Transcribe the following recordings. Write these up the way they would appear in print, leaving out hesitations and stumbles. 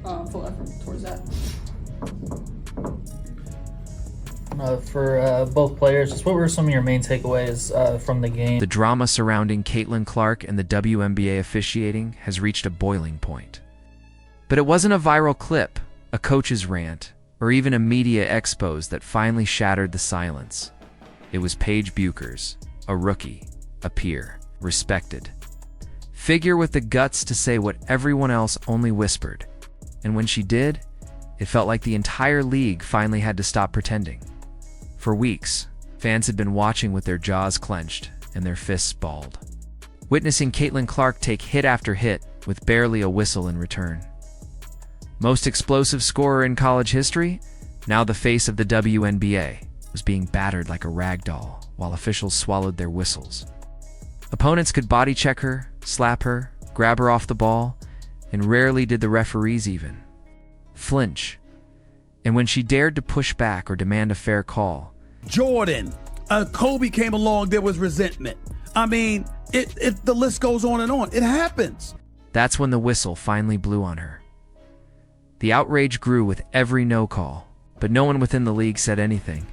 full effort towards that. For both players, just what were some of your main takeaways from the game? The drama surrounding Caitlin Clark and the WNBA officiating has reached a boiling point. But it wasn't a viral clip, a coach's rant, or even a media expose that finally shattered the silence. It was Paige Bueckers, a rookie, a peer, respected. Figure with the guts to say what everyone else only whispered. And when she did, it felt like the entire league finally had to stop pretending. For weeks, fans had been watching with their jaws clenched and their fists balled, witnessing Caitlin Clark take hit after hit with barely a whistle in return. Most explosive scorer in college history, now the face of the WNBA, was being battered like a ragdoll while officials swallowed their whistles. Opponents could body check her, slap her, grab her off the ball, and rarely did the referees even flinch. And when she dared to push back or demand a fair call, Jordan, Kobe came along, there was resentment. I mean, the list goes on and on. It happens. that's when the whistle finally blew on her. The outrage grew with every no call, but no one within the league said anything.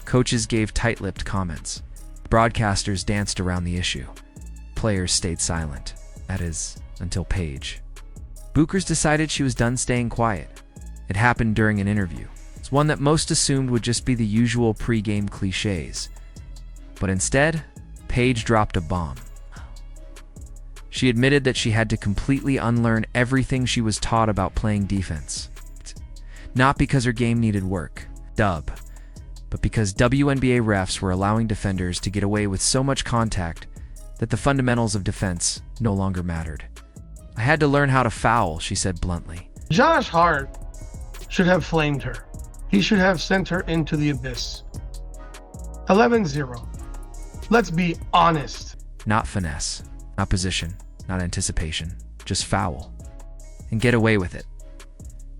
Coaches gave tight-lipped comments. Broadcasters danced around the issue. Players stayed silent. That is, until Paige. Bueckers decided she was done staying quiet. It happened during an interview. It's one that most assumed would just be the usual pre-game cliches. But instead, Paige dropped a bomb. She admitted that she had to completely unlearn everything she was taught about playing defense. Not because her game needed work, but because WNBA refs were allowing defenders to get away with so much contact that the fundamentals of defense no longer mattered. I had to learn how to foul, she said bluntly. Josh Hart should have flamed her. He should have sent her into the abyss. 11-0. Let's be honest. Not finesse, not position, not anticipation, just foul. And get away with it.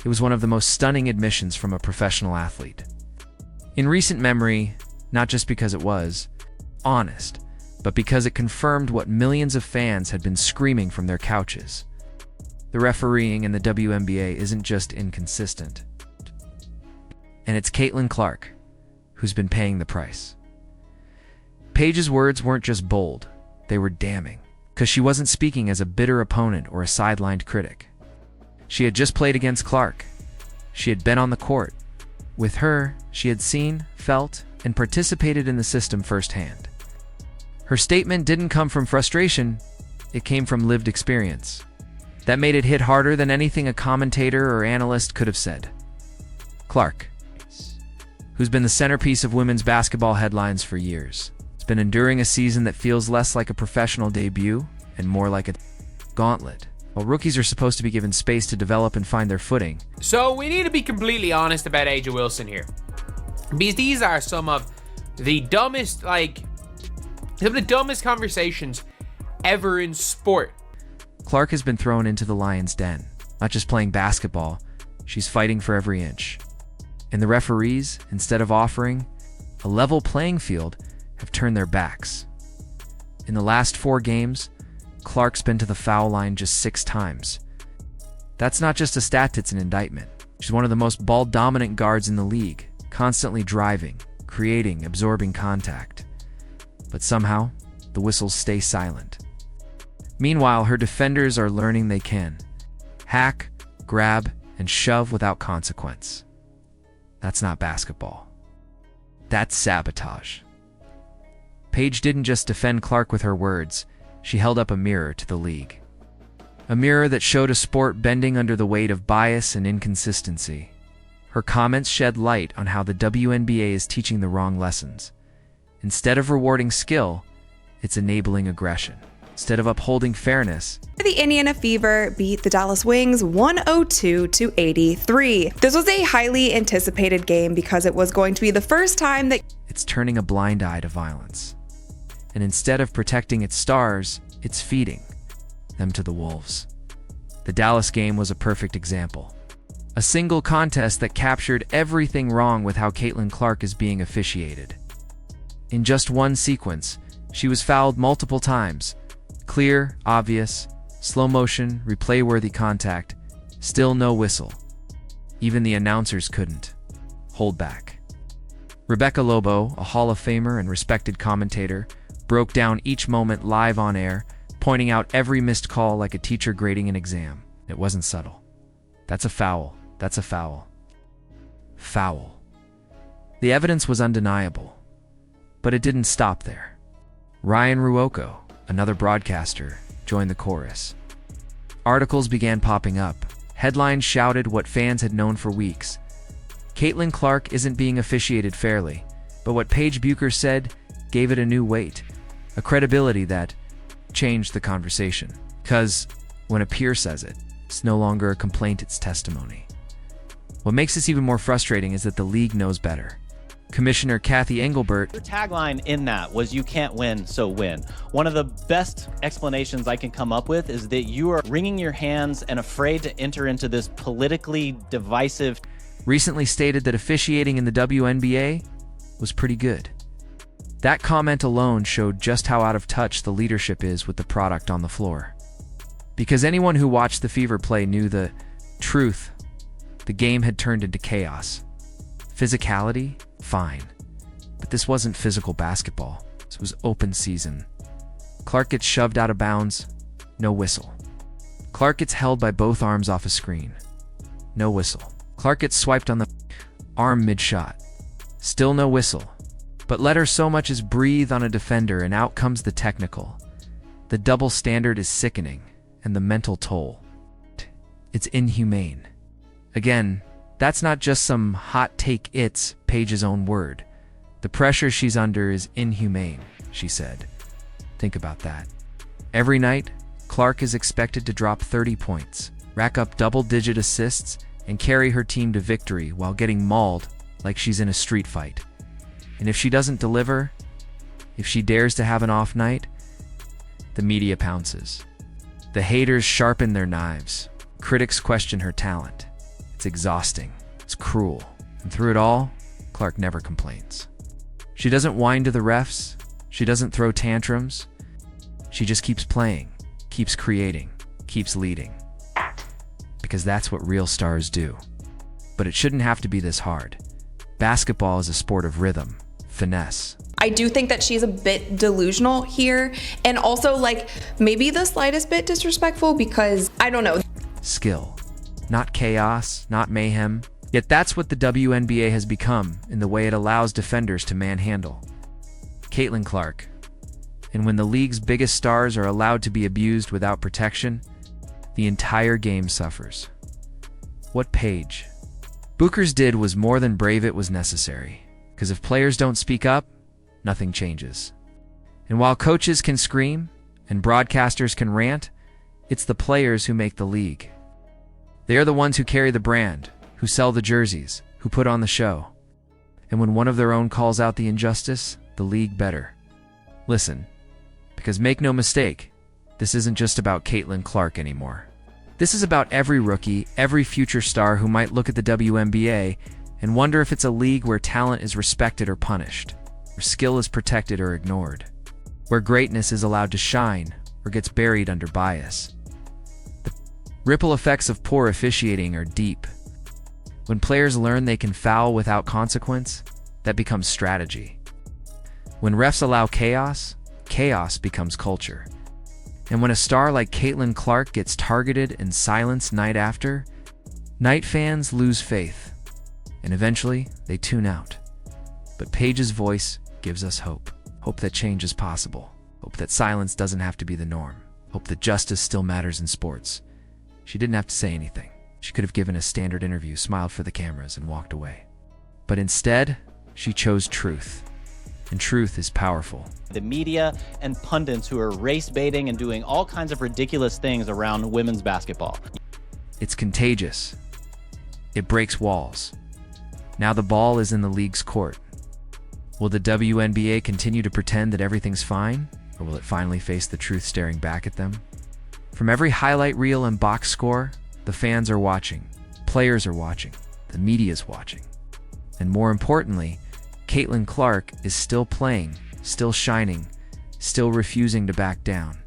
It was one of the most stunning admissions from a professional athlete. In recent memory, not just because it was honest, but because it confirmed what millions of fans had been screaming from their couches. The refereeing in the WNBA isn't just inconsistent. And it's Caitlin Clark who's been paying the price. Paige's words weren't just bold, they were damning, because she wasn't speaking as a bitter opponent or a sidelined critic. She had just played against Clark. She had been on the court. With her, she had seen, felt, and participated in the system firsthand. Her statement didn't come from frustration, it came from lived experience. That made it hit harder than anything a commentator or analyst could have said. Clark, who's been the centerpiece of women's basketball headlines for years, has been enduring a season that feels less like a professional debut and more like a gauntlet. While rookies are supposed to be given space to develop and find their footing. So we need to be completely honest about AJ Wilson here, because these are some of the dumbest conversations ever in sport. Clark has been thrown into the lion's den. Not just playing basketball, she's fighting for every inch. And the referees, instead of offering a level playing field, have turned their backs. In the last 4 games, Clark's been to the foul line just 6 times. That's not just a stat, it's an indictment. She's one of the most ball-dominant guards in the league, constantly driving, creating, absorbing contact. But somehow, the whistles stay silent. Meanwhile, her defenders are learning they can hack, grab, and shove without consequence. That's not basketball. That's sabotage. Paige didn't just defend Clark with her words. She held up a mirror to the league. A mirror that showed a sport bending under the weight of bias and inconsistency. Her comments shed light on how the WNBA is teaching the wrong lessons. Instead of rewarding skill, it's enabling aggression. Instead of upholding fairness, the Indiana Fever beat the Dallas Wings 102-83. This was a highly anticipated game because it was going to be the first time that it's turning a blind eye to violence. And instead of protecting its stars, it's feeding them to the wolves. The Dallas game was a perfect example. A single contest that captured everything wrong with how Caitlin Clark is being officiated. In just one sequence, she was fouled multiple times. Clear, obvious, slow motion, replay-worthy contact, Still no whistle. Even the announcers couldn't hold back. Rebecca Lobo, a Hall of Famer and respected commentator, broke down each moment live on air, pointing out every missed call like a teacher grading an exam. It wasn't subtle. That's a foul. That's a foul. Foul. The evidence was undeniable. But it didn't stop there. Ryan Ruocco, another broadcaster, joined the chorus. Articles began popping up. Headlines shouted what fans had known for weeks. Caitlin Clark isn't being officiated fairly, but what Paige Bueckers said gave it a new weight, a credibility that changed the conversation. Because when a peer says it, it's no longer a complaint, it's testimony. What makes this even more frustrating is that the league knows better. Commissioner Kathy Engelbert. Your tagline in that was "You can't win, so win." One of the best explanations I can come up with is that you are wringing your hands and afraid to enter into this politically divisive. Recently stated that officiating in the WNBA was pretty good. That comment alone showed just how out of touch the leadership is with the product on the floor. Because anyone who watched the Fever play knew the truth. The game had turned into chaos. Physicality? Fine. But this wasn't physical basketball. This was open season. Clark gets shoved out of bounds. No whistle. Clark gets held by both arms off a screen. No whistle. Clark gets swiped on the arm mid-shot. Still no whistle. But let her so much as breathe on a defender and out comes the technical. The double standard is sickening, and the mental toll. It's inhumane. Again, that's not just some hot take, it's Paige's own word. The pressure she's under is inhumane, she said. Think about that. Every night, Clark is expected to drop 30 points, rack up double-digit assists, and carry her team to victory while getting mauled like she's in a street fight. And if she doesn't deliver, if she dares to have an off night, the media pounces. The haters sharpen their knives. Critics question her talent. It's exhausting. It's cruel. And through it all, Clark never complains. She doesn't whine to the refs. She doesn't throw tantrums. She just keeps playing, keeps creating, keeps leading. Because that's what real stars do. But it shouldn't have to be this hard. Basketball is a sport of rhythm, finesse. I do think that she's a bit delusional here, and also like maybe the slightest bit disrespectful because I don't know. Skill. Not chaos, not mayhem. Yet that's what the WNBA has become in the way it allows defenders to manhandle. Caitlin Clark. And when the league's biggest stars are allowed to be abused without protection, the entire game suffers. What Paige Bueckers did was more than brave, it was necessary. Because if players don't speak up, nothing changes. And while coaches can scream and broadcasters can rant, it's the players who make the league. They are the ones who carry the brand, who sell the jerseys, who put on the show. And when one of their own calls out the injustice, the league better listen. Because make no mistake, this isn't just about Caitlin Clark anymore. This is about every rookie, every future star who might look at the WNBA and wonder if it's a league where talent is respected or punished, where skill is protected or ignored, where greatness is allowed to shine or gets buried under bias. The ripple effects of poor officiating are deep. When players learn they can foul without consequence, that becomes strategy. When refs allow chaos, chaos becomes culture. And when a star like Caitlin Clark gets targeted and silenced night after, night fans lose faith. And eventually, they tune out. But Paige's voice gives us hope. Hope that change is possible. Hope that silence doesn't have to be the norm. Hope that justice still matters in sports. She didn't have to say anything. She could have given a standard interview, smiled for the cameras, and walked away. But instead, she chose truth. And truth is powerful. The media and pundits who are race baiting and doing all kinds of ridiculous things around women's basketball. It's contagious. It breaks walls. Now the ball is in the league's court. Will the WNBA continue to pretend that everything's fine? Or will it finally face the truth staring back at them? From every highlight reel and box score, the fans are watching. Players are watching. The media's watching. And more importantly, Caitlin Clark is still playing, still shining, still refusing to back down.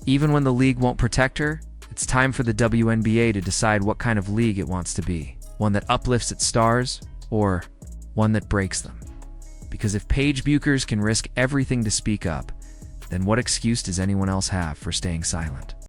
Even when the league won't protect her, It's time for the WNBA to decide what kind of league it wants to be. One that uplifts its stars, or one that breaks them. Because if Paige Bueckers can risk everything to speak up, then what excuse does anyone else have for staying silent?